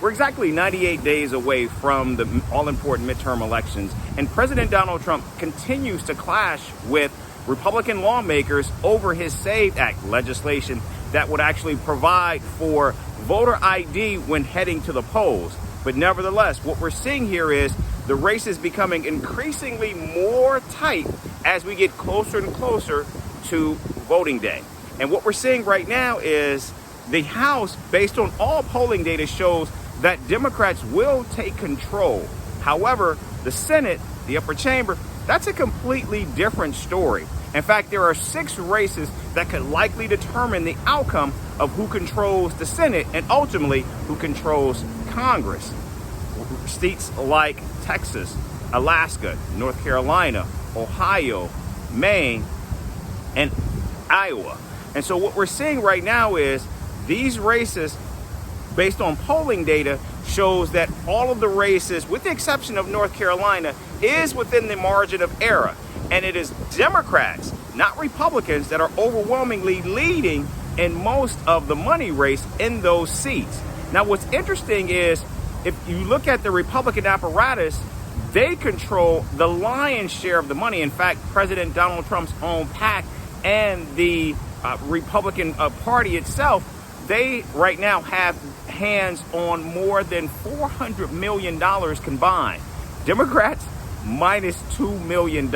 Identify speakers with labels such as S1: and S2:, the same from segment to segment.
S1: We're exactly 98 days away from the all-important midterm elections, and President Donald Trump continues to clash with Republican lawmakers over his SAVE Act legislation that would actually provide for voter ID when heading to the polls. But nevertheless, what we're seeing here is the race is becoming increasingly more tight as we get closer and closer to voting day. And what we're seeing right now is the House, based on all polling data, shows that Democrats will take control. However, the Senate, the upper chamber, that's a completely different story. In fact, there are 6 races that could likely determine the outcome of who controls the Senate and ultimately who controls Congress. States like Texas, Alaska, North Carolina, Ohio, Maine, and Iowa. And so what we're seeing right now is these races, based on polling data, shows that all of the races, with the exception of North Carolina, is within the margin of error. And it is Democrats, not Republicans, that are overwhelmingly leading in most of the money race in those seats. Now, what's interesting is if you look at the Republican apparatus, they control the lion's share of the money. In fact, President Donald Trump's own PAC and the Republican Party itself, they right now have hands on more than $400 million combined. Democrats, minus $2 million.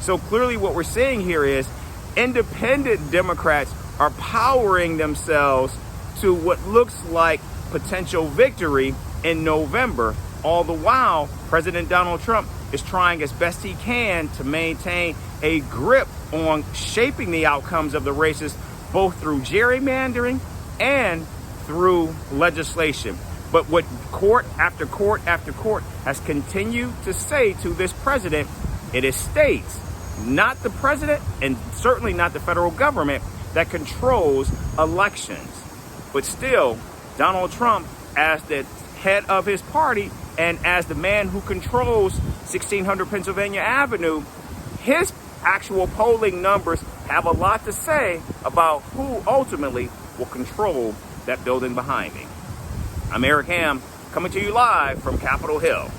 S1: So clearly what we're seeing here is independent Democrats are powering themselves to what looks like potential victory in November. All the while, President Donald Trump is trying as best he can to maintain a grip on shaping the outcomes of the races, both through gerrymandering and through legislation. But what court after court after court has continued to say to this president, it is states, not the president, and certainly not the federal government, that controls elections. But still, Donald Trump, as the head of his party and as the man who controls 1600 Pennsylvania Avenue, his actual polling numbers have a lot to say about who ultimately will control that building behind me. I'm Eric Ham, coming to you live from Capitol Hill.